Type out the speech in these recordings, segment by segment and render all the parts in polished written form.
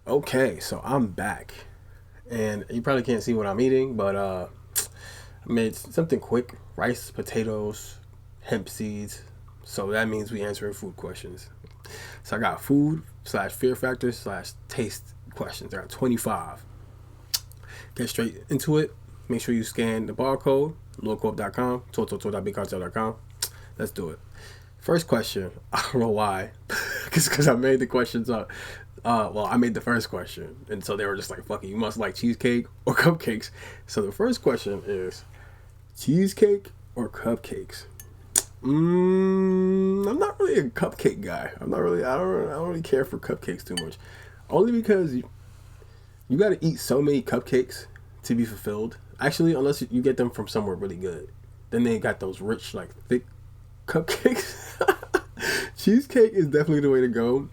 Okay, so I'm back, and you probably can't see what I'm eating, but I made something quick: rice, potatoes, hemp seeds. So that means we answering food questions. So I got food slash fear factor slash taste questions. I got 25. Get straight into it. Make sure you scan the barcode, lowcorp.com, total.bigcartel.com. Let's do it. First question. I don't know why, because I made the questions up. I made the first question, and so they were just like, "Fuck it, you must like cheesecake or cupcakes." So the first question is, cheesecake or cupcakes? I'm not really a cupcake guy. I'm not really. I don't really care for cupcakes too much, only because you got to eat so many cupcakes to be fulfilled. Actually, unless you get them from somewhere really good, then they got those rich, like thick cupcakes. Cheesecake is definitely the way to go.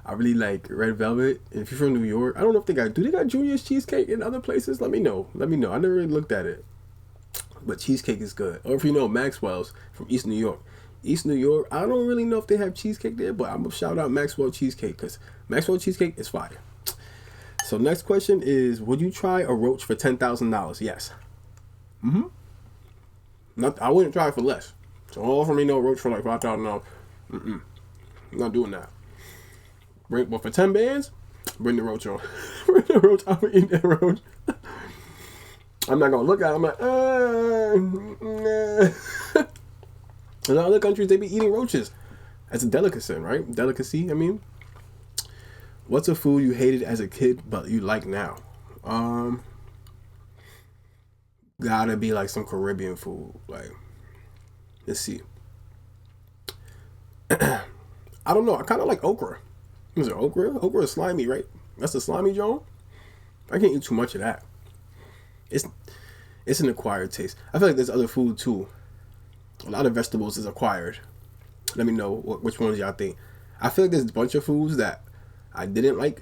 I really like red velvet. And if you're from New York, I don't know if do they got Junior's cheesecake in other places? Let me know. Let me know. I never really looked at it. But cheesecake is good. Or if you know Maxwell's from East New York. East New York, I don't really know if they have cheesecake there, but I'm gonna shout out Maxwell Cheesecake because Maxwell Cheesecake is fire. So next question is, would you try a roach for $10,000? Yes. Not, I wouldn't try it for less. So don't offer me no roach for like $5,000. I'm not doing that. But for 10 bands, bring the roach on. Bring the roach. I'm gonna eat that roach. I'm not gonna look at it. I'm like, In other countries, they be eating roaches. That's a delicacy, right? Delicacy, I mean. What's a food you hated as a kid but you like now? Gotta be like some Caribbean food. Like, let's see. I don't know. I kind of like okra. Is it okra? Okra is slimy, right? That's a slimy Joan. I can't eat too much of that. It's an acquired taste. I feel like there's other food too. A lot of vegetables is acquired. Let me know which ones y'all think. I feel like there's a bunch of foods that I didn't like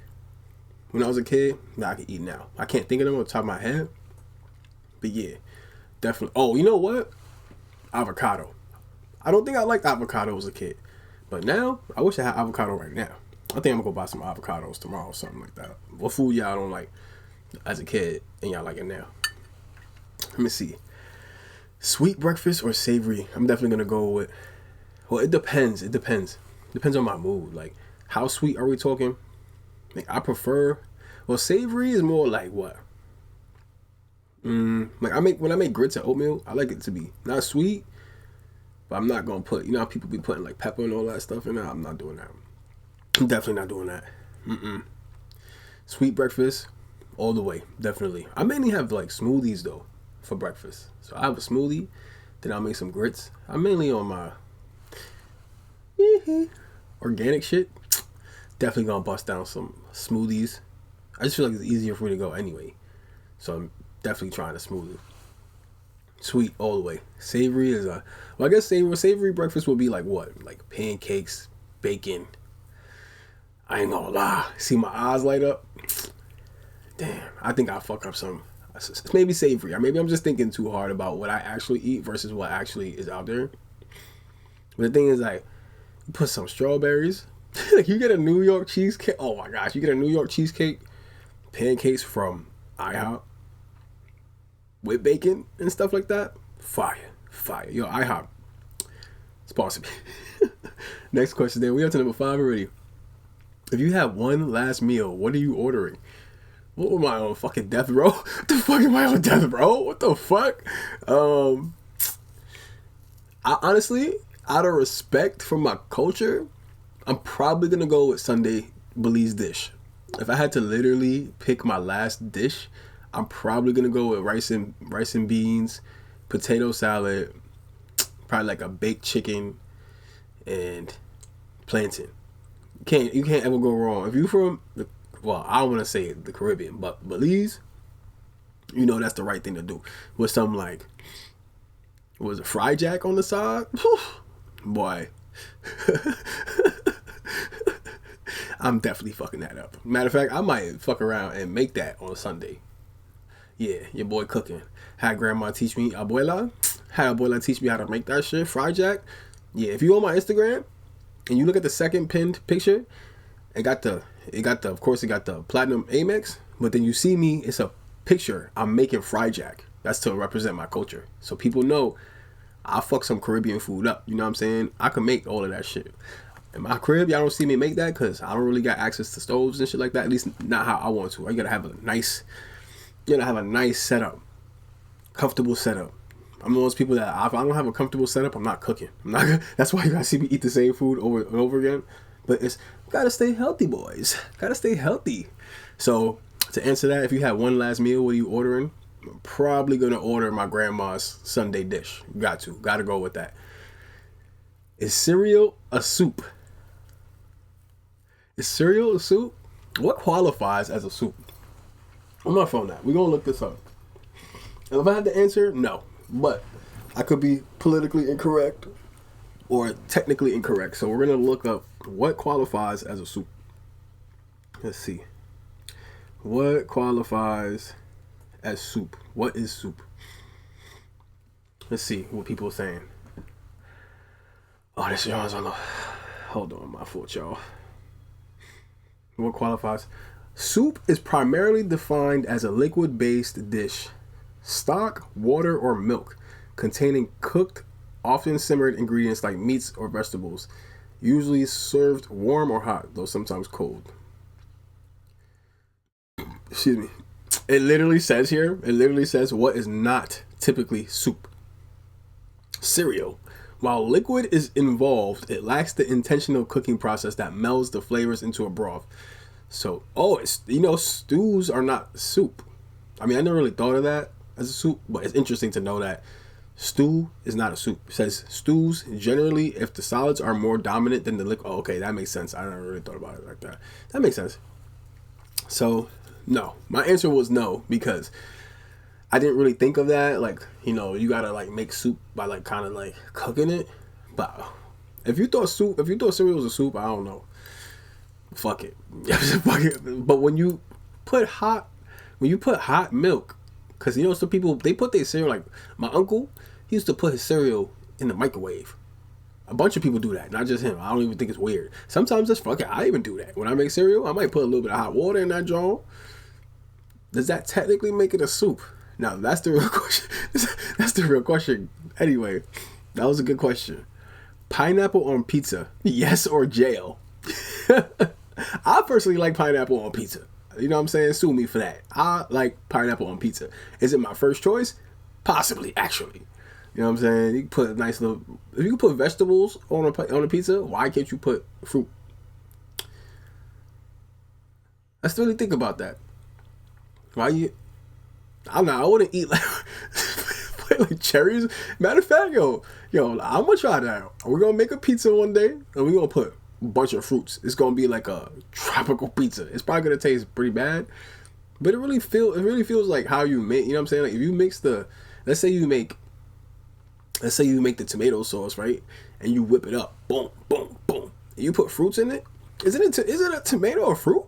when I was a kid that I can eat now. I can't think of them on the top of my head. But yeah, definitely. Oh, you know what? Avocado. I don't think I liked avocado as a kid. But now, I wish I had avocado right now. I think I'm gonna go buy some avocados tomorrow or something like that. What food y'all don't like as a kid and y'all like it now? Let me see. Sweet breakfast or savory? I'm definitely gonna go with. Well, it depends. It depends. Depends on my mood. Like, how sweet are we talking? Like, I prefer. Well, savory is more like what? Like when I make grits and oatmeal, I like it to be not sweet, but I'm not gonna put. You know how people be putting like pepper and all that stuff in there. I'm not doing that. I'm definitely not doing that. Sweet breakfast, all the way. Definitely. I mainly have like smoothies though for breakfast. So I have a smoothie, then I'll make some grits. I'm mainly on my organic shit. Definitely gonna bust down some smoothies. I just feel like it's easier for me to go anyway. So I'm definitely trying a smoothie. Sweet all the way. Savory is I guess savory breakfast would be like what? Like pancakes, bacon. I ain't gonna lie. See my eyes light up. Damn, I think I fuck up some. Maybe savory. Or maybe I'm just thinking too hard about what I actually eat versus what actually is out there. But the thing is, like, you put some strawberries. Like, you get a New York cheesecake. Oh my gosh, you get a New York cheesecake, pancakes from IHOP with bacon and stuff like that. Fire. Yo, IHOP, sponsor me. Next question. Then we up to number 5 already. If you have one last meal, what are you ordering? What am I on fucking death row? What the fuck am I on death row? What the fuck? I honestly, out of respect for my culture, I'm probably gonna go with Sunday Belize dish. If I had to literally pick my last dish, I'm probably gonna go with rice and beans, potato salad, probably like a baked chicken, and plantain. You can't ever go wrong. If you from I don't want to say the Caribbean, but Belize, you know that's the right thing to do. With some like, was it fried jack on the side? Boy, I'm definitely fucking that up. Matter of fact, I might fuck around and make that on Sunday. Yeah, your boy cooking. Had grandma teach me, abuela teach me how to make that shit, fried jack. Yeah, if you on my Instagram and you look at the second pinned picture, Of course it got the platinum Amex, but then you see me, it's a picture. I'm making fried jack. That's to represent my culture. So people know I fuck some Caribbean food up. You know what I'm saying? I can make all of that shit. In my crib, y'all don't see me make that because I don't really got access to stoves and shit like that. At least not how I want to. You gotta have a nice setup. Comfortable setup. I'm one of those people that if I don't have a comfortable setup, I'm not cooking. That's why you guys see me eat the same food over and over again. But it's gotta stay healthy, boys. Gotta stay healthy. So to answer that, if you have one last meal, what are you ordering? I'm probably gonna order my grandma's Sunday dish. Gotta go with that. Is cereal a soup? Is cereal a soup? What qualifies as a soup? I'm not phone that. We're gonna look this up. And if I had to answer, no. But I could be politically incorrect or technically incorrect. So we're gonna look up what qualifies as a soup. Let's see. What qualifies as soup? What is soup? Let's see what people are saying. Oh, this y'all's on the... Hold on, my fault, y'all. What qualifies? Soup is primarily defined as a liquid-based dish, stock, water, or milk, containing cooked, often simmered ingredients like meats or vegetables, usually served warm or hot, though sometimes cold. Excuse me. It literally says what is not typically soup. Cereal. While liquid is involved, it lacks the intentional cooking process that melds the flavors into a broth. So, stews are not soup. I mean, I never really thought of that as a soup, but it's interesting to know that stew is not a soup. It says stews, generally, if the solids are more dominant than the liquid. Oh, okay, that makes sense. I never really thought about it like that. That makes sense. So, no. My answer was no, because I didn't really think of that. Like, you gotta, like, make soup by, like, kind of, like, cooking it. But if you thought cereal was a soup, I don't know. Fuck it. But when you put hot milk, because some people, they put their cereal, like my uncle, he used to put his cereal in the microwave. A bunch of people do that, not just him. I don't even think it's weird. Sometimes it's fuck it. I even do that. When I make cereal, I might put a little bit of hot water in that jar. Does that technically make it a soup? Now that's the real question. That's the real question. Anyway, that was a good question. Pineapple on pizza, yes or jail? I personally like pineapple on pizza. You know what I'm saying? Sue me for that. I like pineapple on pizza. Is it my first choice? Possibly, actually. You know what I'm saying? You can put a nice little... If you can put vegetables on a pizza, why can't you put fruit? Let's really think about that. Why you... I wouldn't eat like cherries. Matter of fact, yo, I'm gonna try that. We're gonna make a pizza one day, and we're gonna put a bunch of fruits. It's gonna be like a tropical pizza. It's probably gonna taste pretty bad, but it really feels like how you make. You know what I'm saying? Like if you mix let's say you make the tomato sauce, right? And you whip it up, boom, boom, boom. And you put fruits in it. Isn't it a tomato or fruit?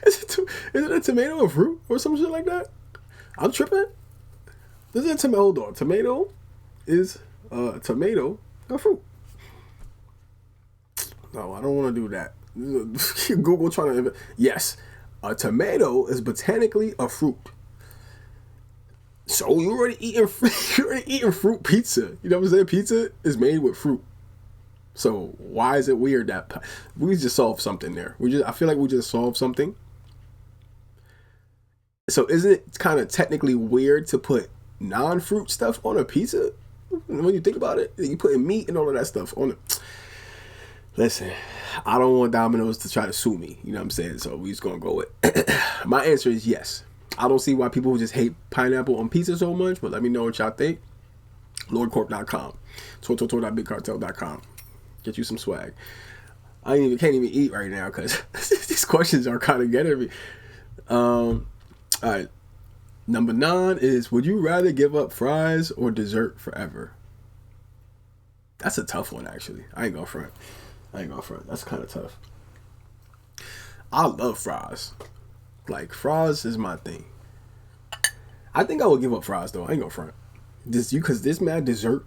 Is it a tomato or fruit or some shit like that? I'm tripping. Hold on. Tomato is a tomato or fruit. No, I don't want to do that. Google trying to... Yes, a tomato is botanically a fruit. So you're already eating fruit pizza. You know what I'm saying? Pizza is made with fruit. So why is it weird that we just solved something there? I feel like we just solved something. So isn't it kind of technically weird to put non-fruit stuff on a pizza? When you think about it, you putting meat and all of that stuff on it. Listen, I don't want Domino's to try to sue me. You know what I'm saying? So we just gonna go with my answer is yes. I don't see why people just hate pineapple on pizza so much, but let me know what y'all think. LordCorp.com, tour.bigcartel.com. Get you some swag. I can't even eat right now because these questions are kind of getting me. All right. Number 9 is, would you rather give up fries or dessert forever? That's a tough one, actually. I ain't gonna front. That's kind of tough. I love fries. Like, fries is my thing. I think I would give up fries, though. I ain't gonna front. Because this mad dessert,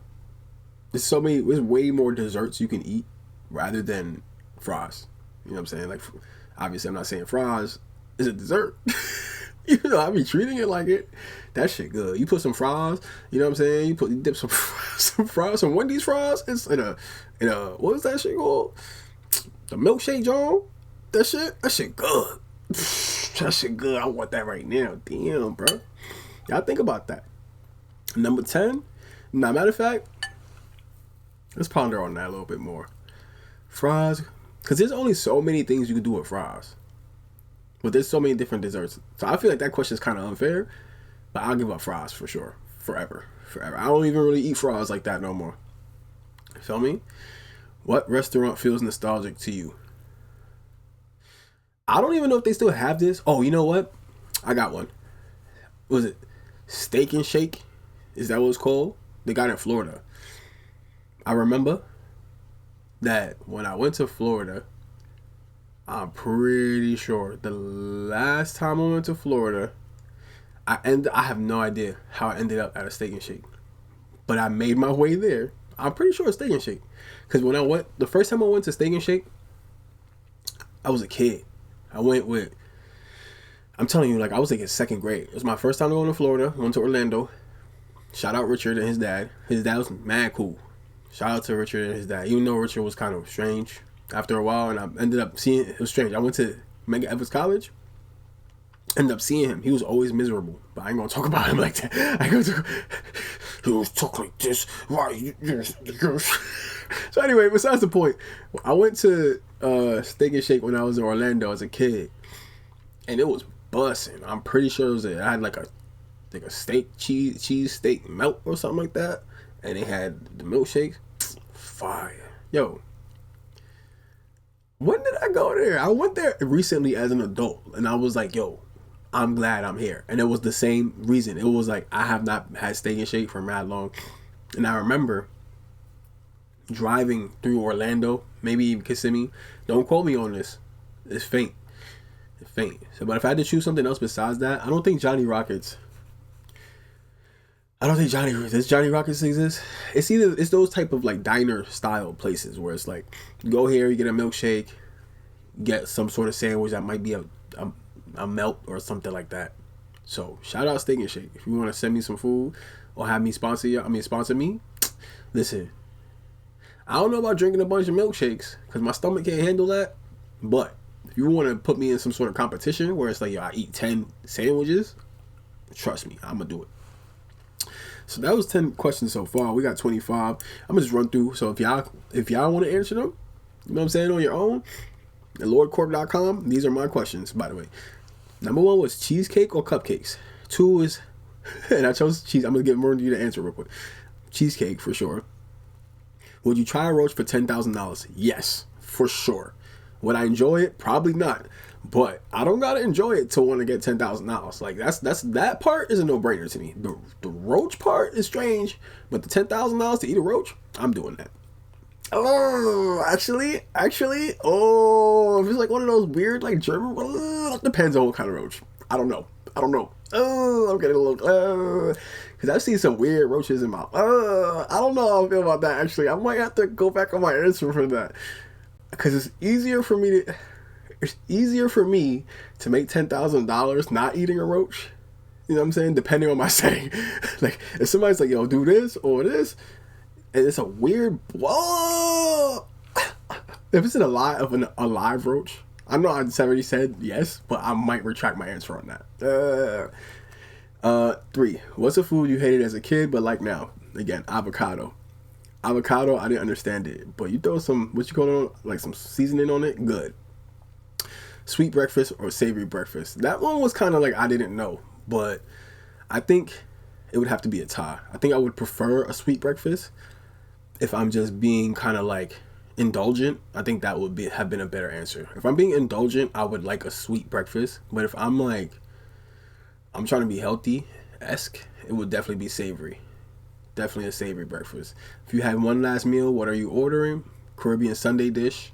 there's way more desserts you can eat rather than fries. You know what I'm saying? Like, obviously, I'm not saying fries is a dessert. You know, I be treating it like it. That shit good. You put some fries. You know what I'm saying? You dip some fries, some Wendy's fries. It's in a what is that shit called? The milkshake, John. That shit good. That shit good. I want that right now. Damn, bro. Y'all think about that. Number 10. Now, matter of fact, let's ponder on that a little bit more. Fries, because there's only so many things you can do with fries. But there's so many different desserts. So I feel like that question is kind of unfair. But I'll give up fries for sure. Forever. I don't even really eat fries like that no more. You feel me? What restaurant feels nostalgic to you? I don't even know if they still have this. Oh, you know what? I got one. What was it? Steak and Shake? Is that what it's called? They got it in Florida. I remember that when I went to Florida, I'm pretty sure the last time I went to Florida, I have no idea how I ended up at a Steak and Shake. But I made my way there. I'm pretty sure it's Steak and Shake. Because when the first time I went to Steak and Shake, I was a kid. I went with, I'm telling you, like, I was like in second grade. It was my first time going to Florida. I went to Orlando. Shout out Richard and his dad. His dad was mad cool. Shout out to Richard and his dad. Even though Richard was kind of strange after a while, and I ended up seeing, it was strange. I went to Mega Evans College. Ended up seeing him. He was always miserable. But I ain't gonna talk about him like that. He was talk like this. Why? So anyway, besides the point, I went to Steak and Shake when I was in Orlando as a kid, and it was bussing. I'm pretty sure I had like a steak cheese steak melt or something like that, and they had the milkshakes. Fire, yo. When did I go there? I went there recently as an adult, and I was like, yo, I'm glad I'm here. And it was the same reason. It was like, I have not had Steak and Shake for mad long. And I remember driving through Orlando, maybe even Kissimmee. Don't quote me on this. It's faint. So, but if I had to choose something else besides that, I don't think Johnny Rockets. Does Johnny Rockets exist? It's those type of like diner style places where it's like, you go here, you get a milkshake, get some sort of sandwich that might be a melt or something like that. So shout out Steak and Shake. If you want to send me some food or have me sponsor me, listen, I don't know about drinking a bunch of milkshakes because my stomach can't handle that, but if you want to put me in some sort of competition where it's like, yo, I eat 10 sandwiches, trust me, I'm gonna do it. So that was 10 questions so far. We got 25. I'm gonna just run through. So if y'all want to answer them, you know what I'm saying, on your own, at lordcorp.com, these are my questions, by the way. Number 1 was cheesecake or cupcakes. 2 is, and I chose cheese. I'm going to get more into you to answer real quick. Cheesecake, for sure. Would you try a roach for $10,000? Yes, for sure. Would I enjoy it? Probably not. But I don't got to enjoy it to want to get $10,000. Like, that part is a no-brainer to me. The roach part is strange, but the $10,000 to eat a roach, I'm doing that. Oh, actually, if it's like one of those weird, like, German, it depends on what kind of roach. I don't know. Oh, I'm getting a little, because I've seen some weird roaches in my, I don't know how I feel about that, actually. I might have to go back on my answer for that, because it's easier for me to make $10,000 not eating a roach. You know what I'm saying? Depending on my setting. Like, if somebody's like, yo, do this or this, and it's a weird, whoa. If it's a live roach, I know I already said yes, but I might retract my answer on that. 3. What's a food you hated as a kid but like now? Again, avocado. I didn't understand it, but you throw some, what you call it, like some seasoning on it, good. Sweet breakfast or savory breakfast? That one was kind of like I didn't know, but I think it would have to be a tie. I think I would prefer a sweet breakfast. If I'm just being kind of like indulgent, I think that would have been a better answer. If I'm being indulgent, I would like a sweet breakfast. But if I'm like, I'm trying to be healthy-esque, it would definitely be savory. Definitely a savory breakfast. If you had one last meal, what are you ordering? Caribbean Sunday dish.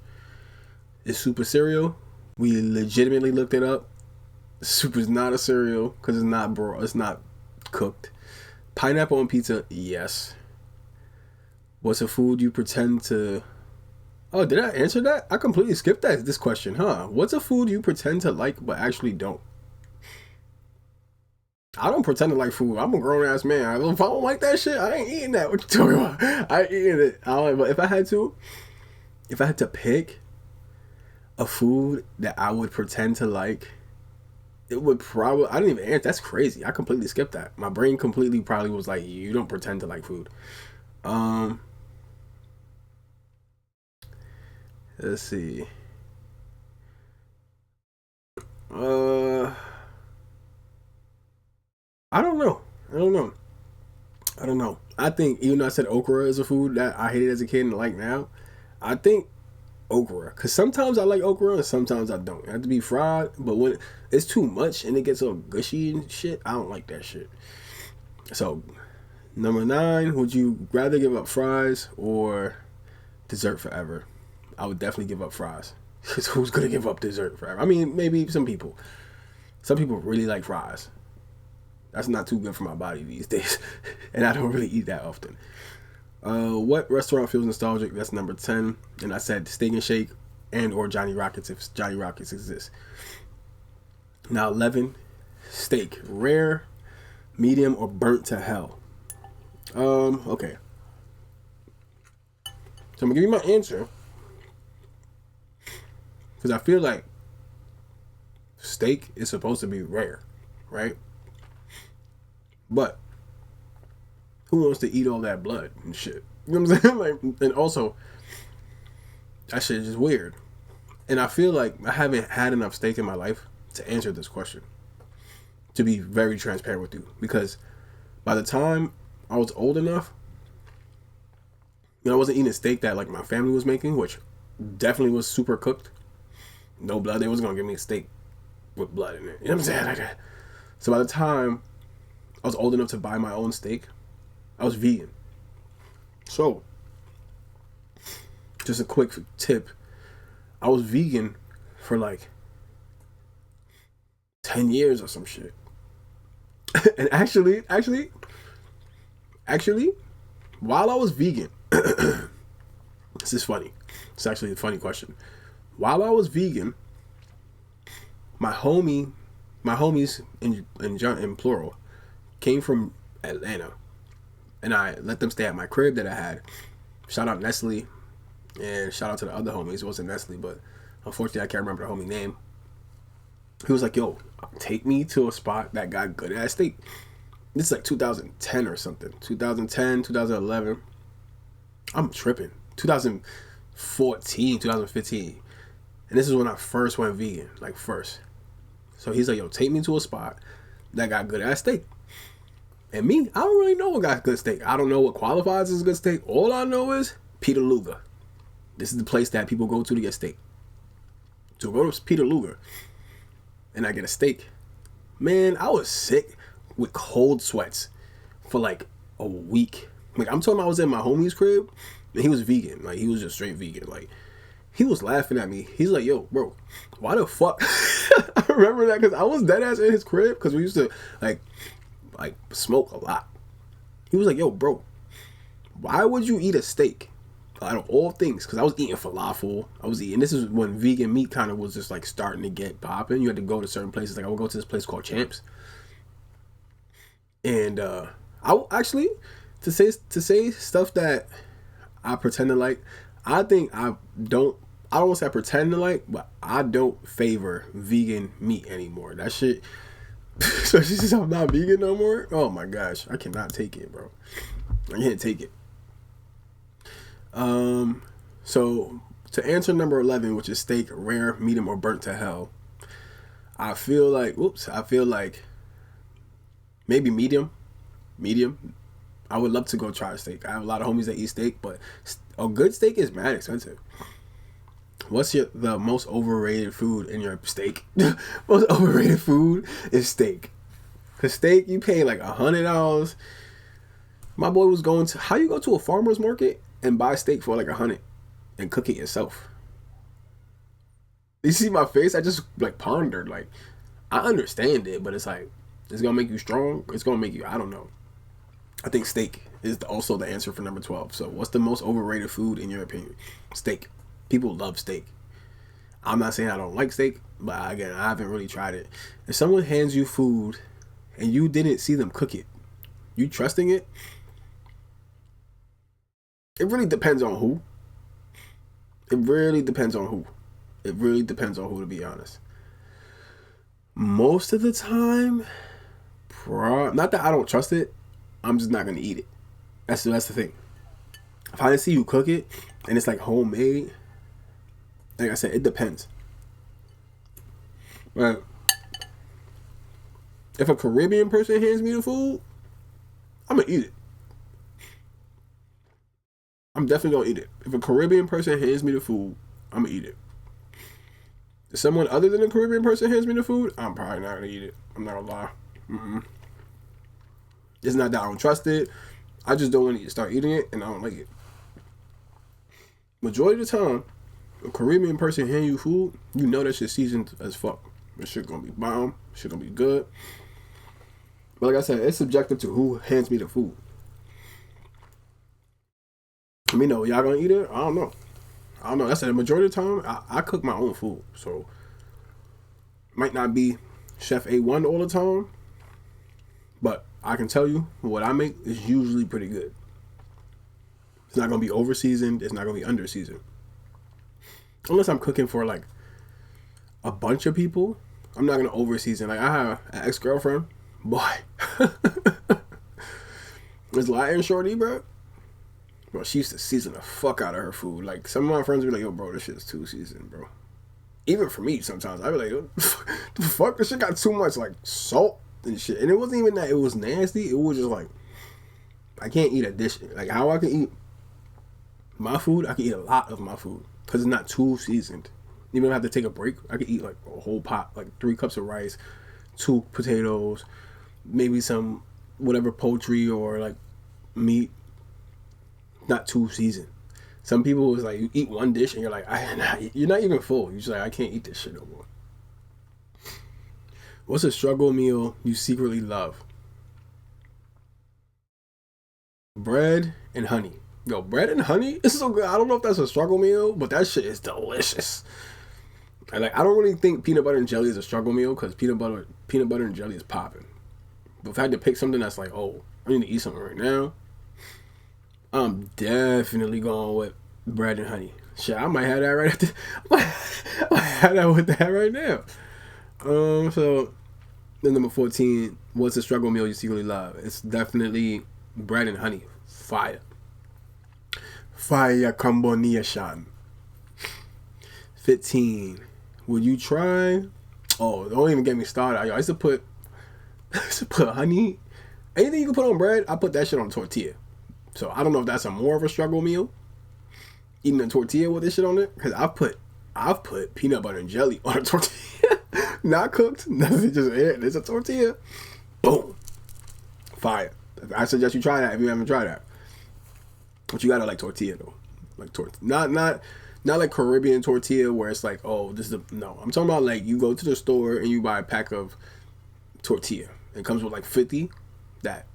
Is soup a cereal? We legitimately looked it up. Soup is not a cereal because it's not cooked. Pineapple on pizza, yes. What's a food you pretend to Oh, did I answer that? I completely skipped this question, huh? What's a food you pretend to like but actually don't? I don't pretend to like food. I'm a grown ass man. If I don't like that shit, I ain't eating that. What you talking about? I ain't eating it. I don't, but if I had to pick a food that I would pretend to like, it would probably, I didn't even answer. That's crazy. I completely skipped that. My brain completely probably was like, you don't pretend to like food. Um, let's see. Uh, I don't know. I don't know. I don't know. I think even though I said okra is a food that I hated as a kid and like now, I think okra. Because sometimes I like okra and sometimes I don't. It has to be fried, but when it's too much and it gets all gushy and shit, I don't like that shit. So, number 9, would you rather give up fries or dessert forever? I would definitely give up fries. Because who's going to give up dessert forever? I mean, maybe some people. Some people really like fries. That's not too good for my body these days. And I don't really eat that often. What restaurant feels nostalgic? That's number 10. And I said Steak and Shake and or Johnny Rockets if Johnny Rockets exists. Now 11, steak. Rare, medium, or burnt to hell? Okay. So I'm gonna give you my answer. Because I feel like steak is supposed to be rare, right? But who wants to eat all that blood and shit? You know what I'm saying? Like, and also, that shit is just weird. And I feel like I haven't had enough steak in my life to answer this question. To be very transparent with you. Because by the time I was old enough, I wasn't eating steak that like my family was making, which definitely was super cooked. No blood. They wasn't going to give me a steak with blood in it. You know what I'm saying? So by the time I was old enough to buy my own steak, I was vegan. So, just a quick tip. I was vegan for like 10 years or some shit. And actually, while I was vegan, this is funny. It's actually a funny question. While I was vegan, my homies in plural came from Atlanta, and I let them stay at my crib that I had. Shout out Nestle, and shout out to the other homies. It wasn't Nestle, but unfortunately I can't remember the homie name. He was like, yo, take me to a spot that got good ass steak. This is like 2010 or something. 2010, 2011. I'm tripping. 2014, 2015. And this is when I first went vegan. Like first. So he's like, yo, take me to a spot that got good ass steak. And me, I don't really know what got good steak. I don't know what qualifies as good steak. All I know is Peter Luger. This is the place that people go to get steak. So go to Peter Luger. And I get a steak. Man, I was sick with cold sweats for like a week. Like, I'm talking about I was in my homie's crib and he was vegan. Like, he was just straight vegan. Like, he was laughing at me. He's like, yo, bro, why the fuck? I remember that because I was dead ass in his crib because we used to like smoke a lot. He was like, yo, bro, why would you eat a steak out of all things? Because I was eating falafel. This is when vegan meat kind of was just like starting to get popping. You had to go to certain places. Like I would go to this place called Champs. And I actually to say stuff that I pretend to like. I think I don't want to say I pretend to like, but I don't favor vegan meat anymore. That shit. So she says I'm not vegan no more. Oh my gosh, I cannot take it, bro. I can't take it. So to answer number 11, which is steak, rare, medium, or burnt to hell, I feel like maybe medium. I would love to go try a steak. I have a lot of homies that eat steak, but a good steak is mad expensive. What's the most overrated food in your steak? Most overrated food is steak. Cause steak, you pay like $100. My boy was going to, how you go to a farmer's market and buy steak for like $100 and cook it yourself? You see my face? I just like pondered. Like, I understand it, but it's like, it's gonna make you strong. It's gonna make you, I don't know. I think steak is also the answer for number 12. So what's the most overrated food in your opinion? Steak. People love steak. I'm not saying I don't like steak, but again, I haven't really tried it. If someone hands you food and you didn't see them cook it, you trusting it? It really depends on who. It really depends on who. It really depends on who, to be honest. Most of the time, not that I don't trust it, I'm just not going to eat it. That's the thing. If I didn't see you cook it and it's like homemade, like I said, it depends. Right. If a Caribbean person hands me the food, I'm going to eat it. I'm definitely going to eat it. If a Caribbean person hands me the food, I'm going to eat it. If someone other than a Caribbean person hands me the food, I'm probably not going to eat it. I'm not going to lie. It's not that I don't trust it. I just don't want to start eating it, and I don't like it. Majority of the time, a Caribbean person hand you food, you know that shit seasoned as fuck. This shit gonna be bomb. Shit gonna be good. But like I said, it's subjective to who hands me the food. Let me know. Y'all gonna eat it? I don't know. That's the majority of the time, I cook my own food. So, might not be Chef A1 all the time. But I can tell you, what I make is usually pretty good. It's not going to be over seasoned. It's not going to be under seasoned. Unless I'm cooking for like a bunch of people, I'm not going to over season. Like I have an ex-girlfriend. Boy. This Latin shorty, bro. Bro, she used to season the fuck out of her food. Like some of my friends would be like, yo, bro, this shit's too seasoned, bro. Even for me, sometimes I'd be like, yo, the fuck? This shit got too much like salt and shit. And it wasn't even that it was nasty. It was just like, I can't eat a dish. Like how I can eat my food, I can eat a lot of my food because it's not too seasoned. Even if I have to take a break, I can eat like a whole pot, like 3 cups of rice, 2 potatoes, maybe some whatever poultry or like meat. Not too seasoned. Some people was like, you eat one dish and you're like, you're not even full. You're just like, I can't eat this shit no more. What's a struggle meal you secretly love? Bread and honey. Yo, bread and honey is so good. I don't know if that's a struggle meal, but that shit is delicious. And like, I don't really think peanut butter and jelly is a struggle meal because peanut butter and jelly is popping. But if I had to pick something that's like, oh, I need to eat something right now, I'm definitely going with bread and honey. Shit, I might have that right after. I might have that with that right now. So then number 14, what's a struggle meal you secretly love? It's definitely bread and honey. Fire combination. 15, would you try? Oh, don't even get me started. I used to put honey. Anything you can put on bread, I put that shit on tortilla. So I don't know if that's a more of a struggle meal, eating a tortilla with this shit on it. Because I've put peanut butter and jelly on a tortilla, not cooked, nothing, just it. It's a tortilla. Boom, fire. I suggest you try that if you haven't tried that. But you gotta like tortilla though, like not like Caribbean tortilla where it's like, oh, this is no. I'm talking about like you go to the store and you buy a pack of tortilla. It comes with like 50. That.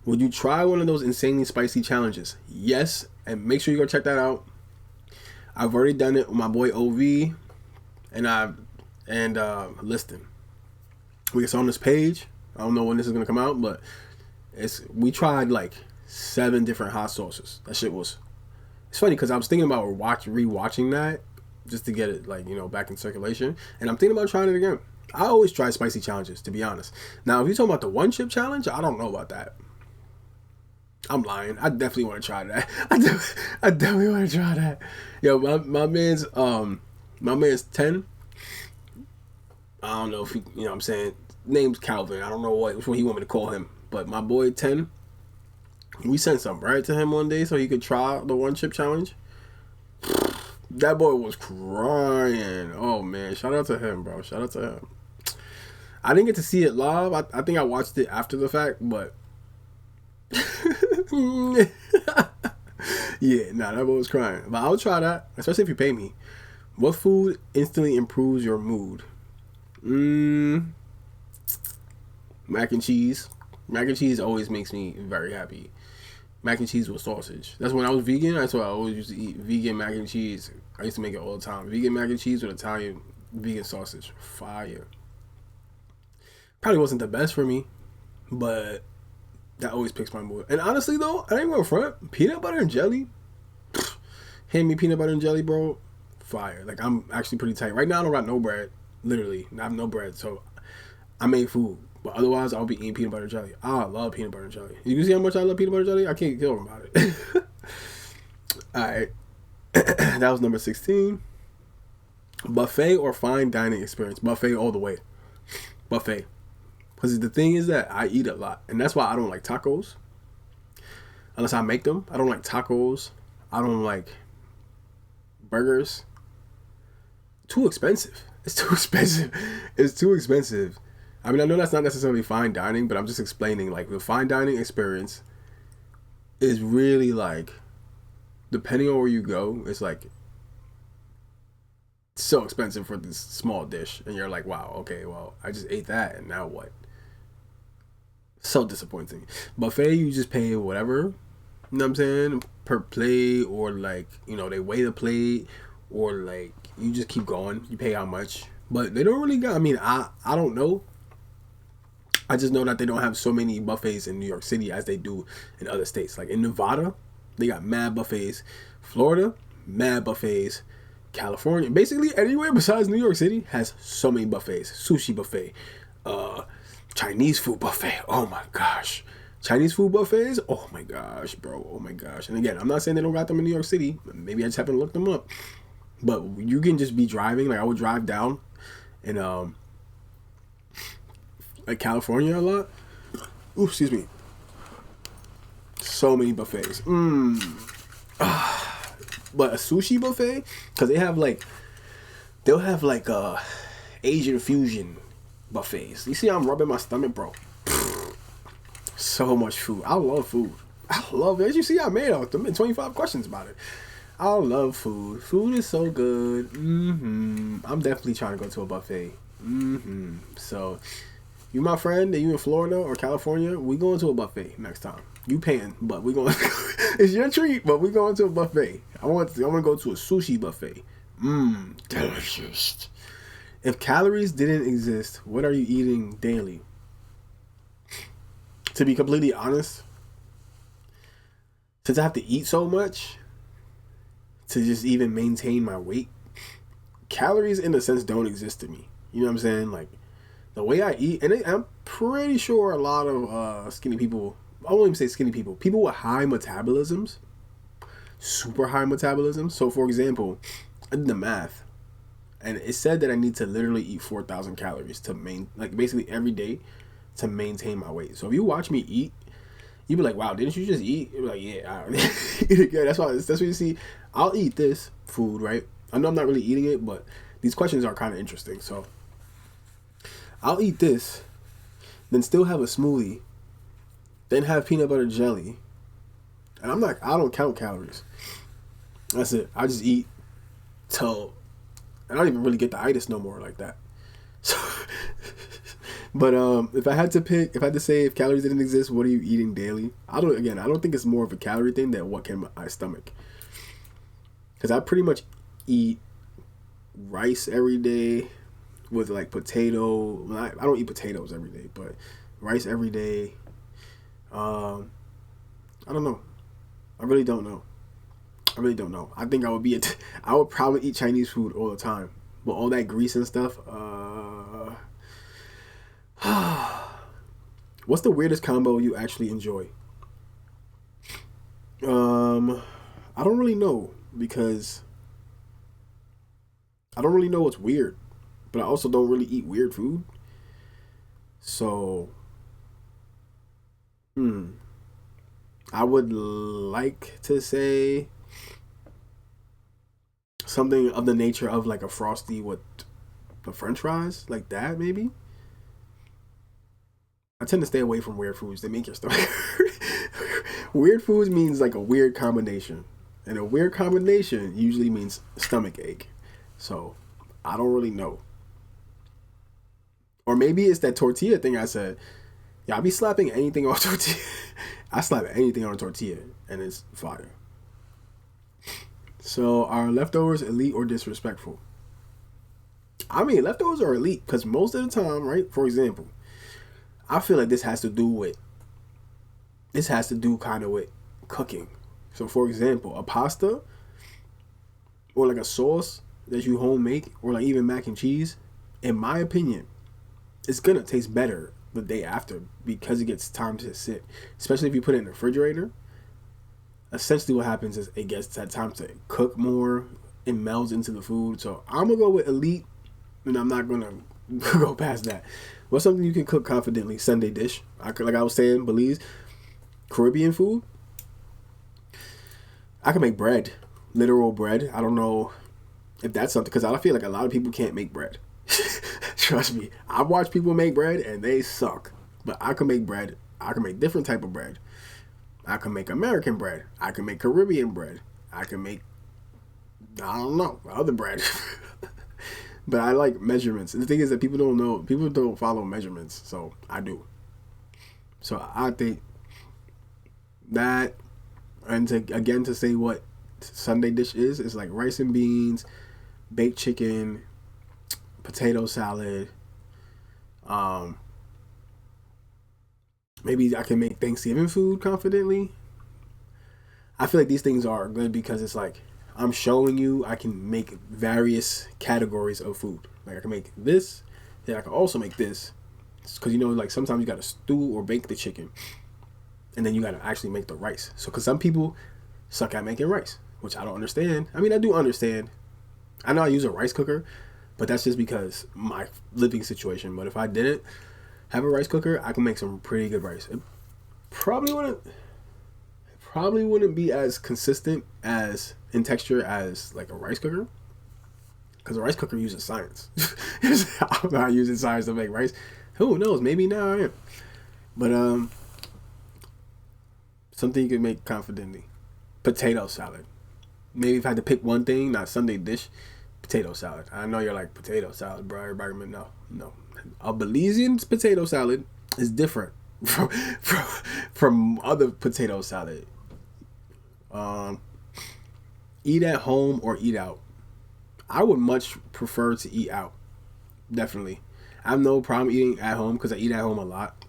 Would you try one of those insanely spicy challenges? Yes, and make sure you go check that out. I've already done it with my boy OV and Liston. It's on this page. I don't know when this is gonna come out, but we tried like 7 different hot sauces. That shit was. It's funny because I was thinking about rewatching that just to get it like back in circulation, and I'm thinking about trying it again. I always try spicy challenges, to be honest. Now, if you're talking about the 1 chip challenge, I don't know about that. I'm lying. I definitely want to try that. I definitely want to try that. Yo, my man's 10. I don't know if he, what I'm saying, name's Calvin. I don't know which one he want me to call him, but my boy 10. We sent some bread to him one day so he could try the 1 chip challenge. That boy was crying. Oh man, shout out to him, bro. Shout out to him. I didn't get to see it live. I think I watched it after the fact, but yeah, that boy was crying. But I'll try that, especially if you pay me. What food instantly improves your mood? Mac and cheese. Mac and cheese always makes me very happy. mac and cheese with sausage. That's when I was vegan. That's why I always used to eat vegan mac and cheese. I used to make it all the time. Vegan mac and cheese with Italian vegan sausage. Fire. Probably wasn't the best for me, but that always picks my mood. And honestly though, I ain't gonna front. Peanut butter and jelly. Hand me peanut butter and jelly, bro. Fire. Like, I'm actually pretty tight. Right now I don't got no bread. Literally. I have no bread. So I made food. But otherwise I'll be eating peanut butter and jelly. I love peanut butter and jelly. You can see how much I love peanut butter and jelly? I can't kill about it. Alright. That was number 16. Buffet or fine dining experience. Buffet all the way. Buffet. Because the thing is that I eat a lot. And that's why I don't like tacos. Unless I make them. I don't like tacos. I don't like burgers. Too expensive. It's too expensive. It's too expensive. I mean, I know that's not necessarily fine dining, but I'm just explaining, like, the fine dining experience is really, like, depending on where you go, it's, like, so expensive for this small dish. And you're like, wow, okay, well, I just ate that, and now what? So disappointing. Buffet, you just pay whatever, you know what I'm saying, per plate, or, like, you know, they weigh the plate, or, like, you just keep going. You pay how much. But they don't really got, I mean, I don't know. I just know that they don't have so many buffets in New York City as they do in other states. Like in Nevada, they got mad buffets. Florida, mad buffets. California, basically anywhere besides New York City has so many buffets. Sushi buffet, Chinese food buffet. Oh my gosh. Chinese food buffets? Oh my gosh, bro. Oh my gosh. And again, I'm not saying they don't got them in New York City. Maybe I just happen to look them up. But you can just be driving. Like I would drive down in like California a lot. Ooh, excuse me. So many buffets. But a sushi buffet, because they'll have like Asian fusion buffets. You see how I'm rubbing my stomach, bro? So much food. I love food. I love it. As you see, I made 25 questions about it. I love food. Food is so good. I'm definitely trying to go to a buffet. So, you my friend, and you in Florida or California, we going to a buffet next time. You paying, but we going. It's your treat, but we going to a buffet. I want to go to a sushi buffet. Delicious. If calories didn't exist, what are you eating daily? To be completely honest, since I have to eat so much to just even maintain my weight, calories in a sense don't exist to me. You know what I'm saying? Like the way I eat, and I'm pretty sure a lot of skinny people, I won't even say skinny people with high metabolisms, super high metabolism. So for example, I did the math, and it said that I need to literally eat 4,000 calories to basically every day to maintain my weight. So if you watch me eat, you be like, wow, didn't you just eat? You be like, yeah, yeah. That's what you see. I'll eat this food, right? I know I'm not really eating it, but these questions are kind of interesting. So I'll eat this, then still have a smoothie, then have peanut butter jelly, and I don't count calories. That's it. I just eat till I don't even really get the itis no more like that. So, but if I had to say if calories didn't exist, what are you eating daily? I don't think it's more of a calorie thing than what can my stomach. Because I pretty much eat rice every day with like potato. I don't eat potatoes every day, but rice every day. I don't know. I really don't know. I think I would probably eat Chinese food all the time, but all that grease and stuff. What's the weirdest combo you actually enjoy? I don't really know, because I don't really know what's weird, but I also don't really eat weird food. So, I would like to say something of the nature of like a Frosty with the French fries, like that maybe. I tend to stay away from weird foods. They make your stomach hurt. Weird foods means like a weird combination. And a weird combination usually means stomach ache. So, I don't really know. Or maybe it's that tortilla thing I said. Yeah, I'll be slapping anything off tortilla. I slap anything on a tortilla and it's fire. So are leftovers elite or disrespectful? I mean, leftovers are elite because most of the time, right? For example, I feel like this has to do kind of with cooking. So for example, a pasta or like a sauce that you home make or like even mac and cheese, in my opinion, it's gonna taste better the day after because it gets time to sit. Especially if you put it in the refrigerator. Essentially what happens is it gets that time to cook more, it melds into the food. So I'm gonna go with elite and I'm not gonna go past that. What's something you can cook confidently? Sunday dish. Like I was saying, Belize, Caribbean food. I can make bread, literal bread. I don't know if that's something because I feel like a lot of people can't make bread. Trust me, I watch people make bread and they suck. But I can make bread. I can make different type of bread. I can make American bread. I can make Caribbean bread. I can make, I don't know, other bread. But I like measurements. And the thing is that people don't know. People don't follow measurements. So I do. So I think that, and to say what Sunday dish is like rice and beans, baked chicken, potato salad. Maybe I can make Thanksgiving food confidently. I feel like these things are good because it's like I'm showing you I can make various categories of food. Like I can make this, then I can also make this. Because like sometimes you got to stew or bake the chicken, and then you got to actually make the rice. So because some people suck at making rice, which I don't understand. I mean, I do understand. I know I use a rice cooker, but that's just because my living situation. But if I didn't have a rice cooker, I can make some pretty good rice. It probably wouldn't be as consistent as in texture as like a rice cooker, because a rice cooker uses science. I'm not using science to make rice. Who knows? Maybe now I am. But something you can make confidently: potato salad. Maybe if I had to pick one thing, not Sunday dish, potato salad. I know you're like, potato salad, bro. Everybody, no. A Belizean potato salad is different from other potato salad. Eat at home or eat out. I would much prefer to eat out. Definitely. I have no problem eating at home because I eat at home a lot.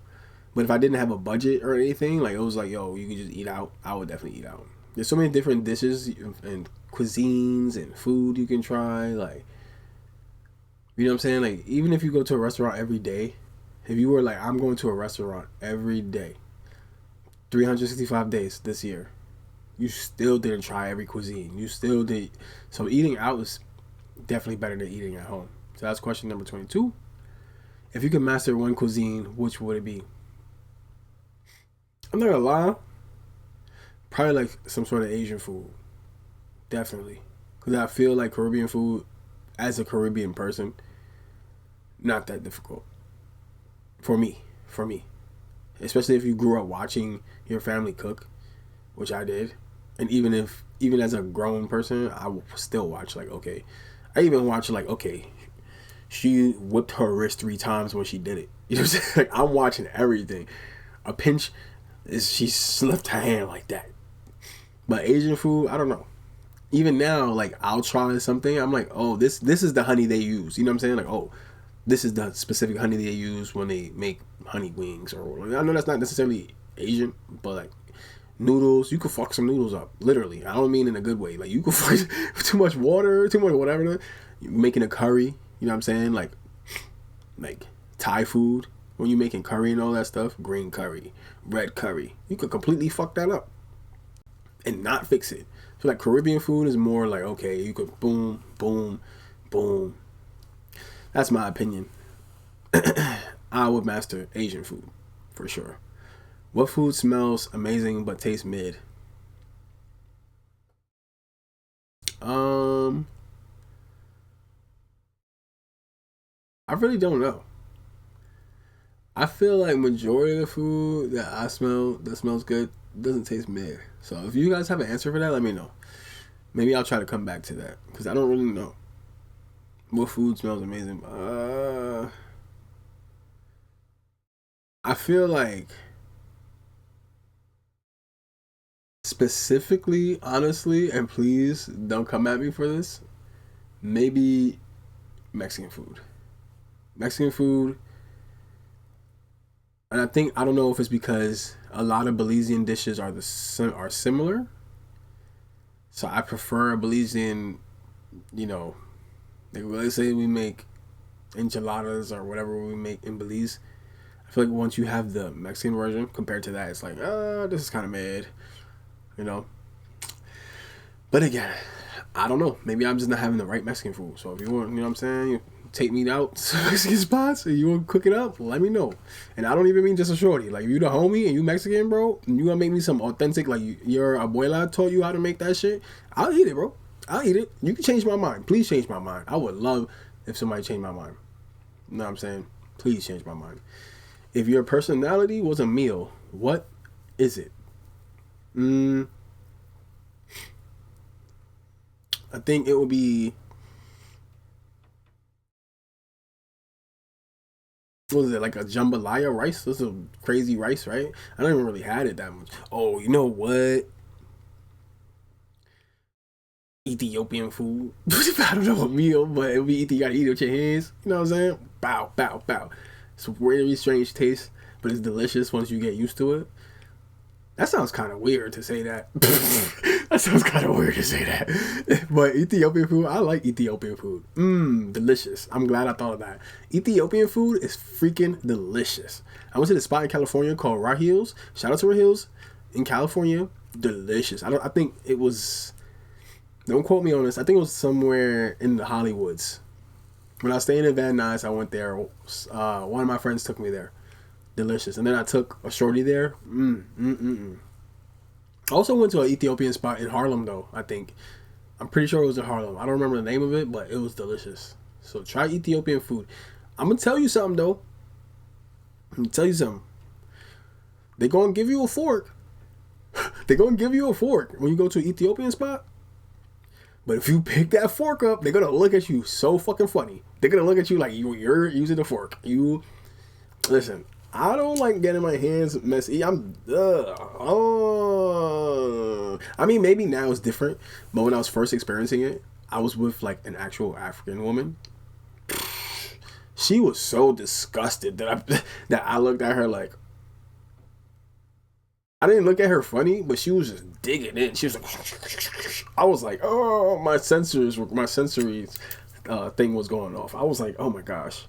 But if I didn't have a budget or anything, like it was like, yo, you could just eat out, I would definitely eat out. There's so many different dishes and cuisines and food you can try. Like, you know what I'm saying? Like, even if you go to a restaurant every day, if you were like, I'm going to a restaurant every day, 365 days this year, you still didn't try every cuisine. You still did. So eating out is definitely better than eating at home. So that's question number 22. If you could master one cuisine, which would it be? I'm not gonna lie. Probably like some sort of Asian food. Definitely. Because I feel like Caribbean food, as a Caribbean person, not that difficult. For me. Especially if you grew up watching your family cook, which I did. And even as a grown person, I will still watch like, okay. I even watch like, okay, she whipped her wrist 3 times when she did it. You know what I'm saying? Like, I'm watching everything. A pinch is she slipped her hand like that. But Asian food, I don't know. Even now, like, I'll try something. I'm like, oh, this is the honey they use. You know what I'm saying? Like, oh, this is the specific honey they use when they make honey wings. Or I know that's not necessarily Asian, but like noodles, you could fuck some noodles up. Literally, I don't mean in a good way. Like, you could fuck too much water, too much whatever. You're making a curry. You know what I'm saying? Like Thai food. When you're making curry and all that stuff, green curry, red curry, you could completely fuck that up and not fix it. So like Caribbean food is more like, okay, you could boom, boom, boom. That's my opinion. I would master Asian food for sure. What food smells amazing but tastes mid? I really don't know. I feel like majority of the food that I smell that smells good doesn't taste mid. So if you guys have an answer for that, let me know. Maybe I'll try to come back to that because I don't really know what food smells amazing. I feel like Specifically, honestly, and please don't come at me for this. Maybe Mexican food. Mexican food, and I don't know if it's because a lot of Belizean dishes are similar. So I prefer a Belizean, you know, like let's say we make enchiladas or whatever we make in Belize. I feel like once you have the Mexican version compared to that, it's like, this is kind of mad, you know. But again, I don't know. Maybe I'm just not having the right Mexican food. So if you want, you know what I'm saying, you take me out to Mexican spots and you want to cook it up, let me know. And I don't even mean just a shorty. Like, if you the homie and you Mexican, bro, and you gonna make me some authentic, like your abuela taught you how to make that shit, I'll eat it, bro. I'll eat it. You can change my mind. Please change my mind. I would love if somebody changed my mind. You know what I'm saying? Please change my mind. If your personality was a meal, what is it? I think it would be, what was it, like a jambalaya rice? This is a crazy rice, right? I don't even really had it that much. Oh, you know what? Ethiopian food. I don't know a meal, but it'll be you gotta eat it with your hands. You know what I'm saying? Bow, bow, bow. It's a really strange taste, but it's delicious once you get used to it. That sounds kind of weird to say that. That sounds kind of weird to say that. But Ethiopian food, I like Ethiopian food. Delicious. I'm glad I thought of that. Ethiopian food is freaking delicious. I went to the spot in California called Rahil's. Shout out to Rahil's in California. Delicious. I think it was, don't quote me on this, I think it was somewhere in the Hollywoods. When I was staying in Van Nuys, I went there. One of my friends took me there. Delicious. And then I took a shorty there. I also went to an Ethiopian spot in Harlem, though, I think. I'm pretty sure it was in Harlem. I don't remember the name of it, but it was delicious. So try Ethiopian food. I'm going to tell you something, though. They're going to give you a fork. They're going to give you a fork when you go to an Ethiopian spot. But if you pick that fork up, they're going to look at you so fucking funny. They're going to look at you like you're using the fork. Listen, I don't like getting my hands messy. I mean, maybe now it's different, but when I was first experiencing it, I was with like an actual African woman. She was so disgusted that I looked at her like, I didn't look at her funny, but she was just digging in. She was like, I was like, oh, my sensory thing was going off. I was like, oh my gosh.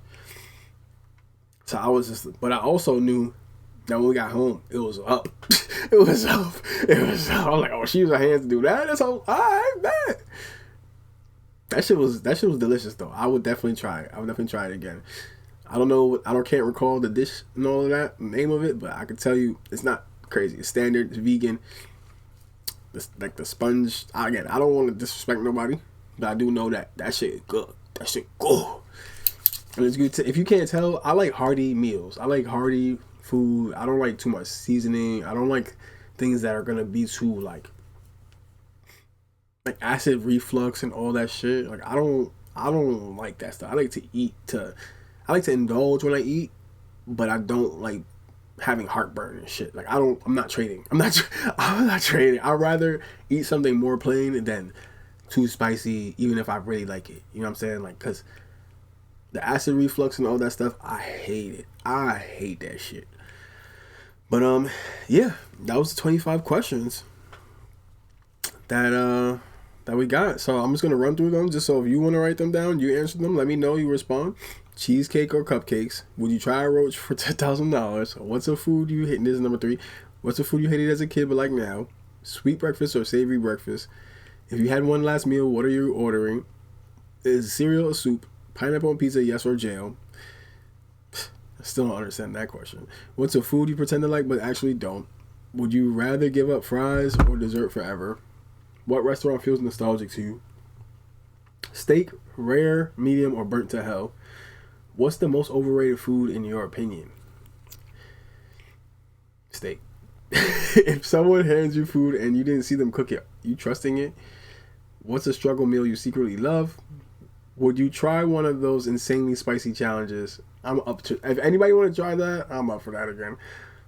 So I was just, but I also knew that when we got home, it was up. It was up. I was like, oh, she used her hands to do that. That's all right, bet. That shit was delicious though. I would definitely try it. I would definitely try it again. I can't recall the dish and all of that, name of it, but I can tell you it's not crazy. It's standard, it's vegan. It's like the sponge. Again, I don't want to disrespect nobody, but I do know that shit is good. That shit good. And it's good if you can't tell, I like hearty meals. I like hearty food. I don't like too much seasoning. I don't like things that are gonna be too like acid reflux and all that shit. Like I don't like that stuff. I like to indulge when I eat, but I don't like having heartburn and shit. Like I'm not trading. I'm not trading. I'd rather eat something more plain than too spicy, even if I really like it. You know what I'm saying? Like, cause the acid reflux and all that stuff, I hate it. I hate that shit. But yeah, that was the 25 questions that we got. So I'm just gonna run through them, just so if you want to write them down, you answer them. Let me know. You respond. Cheesecake or cupcakes? Would you try a roach for $10,000? What's a food you hate? This is number 3. What's a food you hated as a kid but like now? Sweet breakfast or savory breakfast? If you had one last meal, what are you ordering? Is cereal or soup? Pineapple on pizza, yes or jail? I still don't understand that question. What's a food you pretend to like but actually don't? Would you rather give up fries or dessert forever? What restaurant feels nostalgic to you? Steak, rare, medium, or burnt to hell? What's the most overrated food in your opinion? Steak. If someone hands you food and you didn't see them cook it, you trusting it? What's a struggle meal you secretly love? Would you try one of those insanely spicy challenges? I'm up to. If anybody want to try that, I'm up for that again.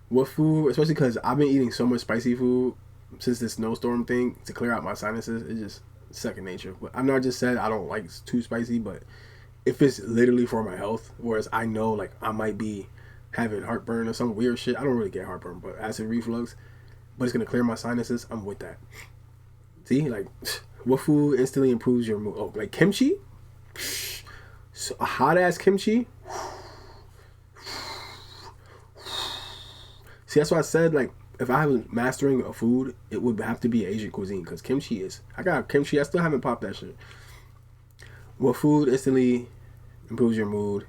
What food, especially because I've been eating so much spicy food, since this snowstorm thing, to clear out my sinuses, it's just second nature. But I know I just said I don't like too spicy, but if it's literally for my health, whereas I know like I might be having heartburn or some weird shit. I don't really get heartburn, but acid reflux. But it's gonna clear my sinuses. I'm with that. See, like, what food instantly improves your mood? Oh, like kimchi. So a hot ass kimchi. See, that's why I said like if I was mastering a food, it would have to be Asian cuisine because kimchi is. I got kimchi. I still haven't popped that shit. What food instantly improves your mood?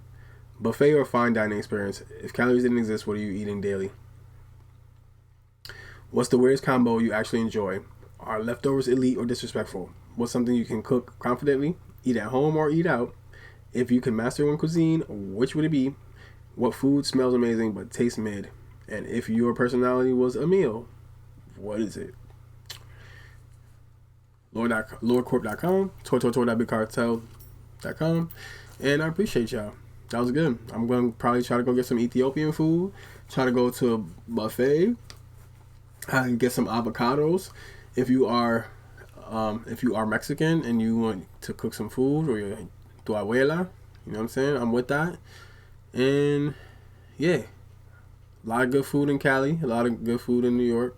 Buffet or fine dining experience? If calories didn't exist, what are you eating daily? What's the weirdest combo you actually enjoy? Are leftovers elite or disrespectful? What's something you can cook confidently? Eat at home or eat out? If you could master one cuisine, which would it be? What food smells amazing but tastes mid? And if your personality was a meal, what is it? LordCorp.com, toy.bigcartel.com, and I appreciate y'all. That was good. I'm going to probably try to go get some Ethiopian food, try to go to a buffet, and get some avocados. If you are Mexican and you want to cook some food, or your tu abuela, you know what I'm saying? I'm with that. And yeah, a lot of good food in Cali, a lot of good food in New York,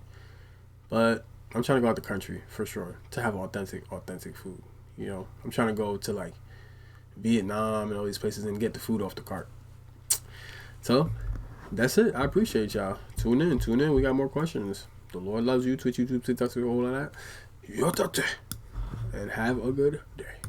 but I'm trying to go out the country for sure to have authentic food. You know, I'm trying to go to like Vietnam and all these places and get the food off the cart. So that's it. I appreciate y'all. Tune in. We got more questions. The Lord loves you. Twitch, YouTube, TikTok, all of that. And have a good day.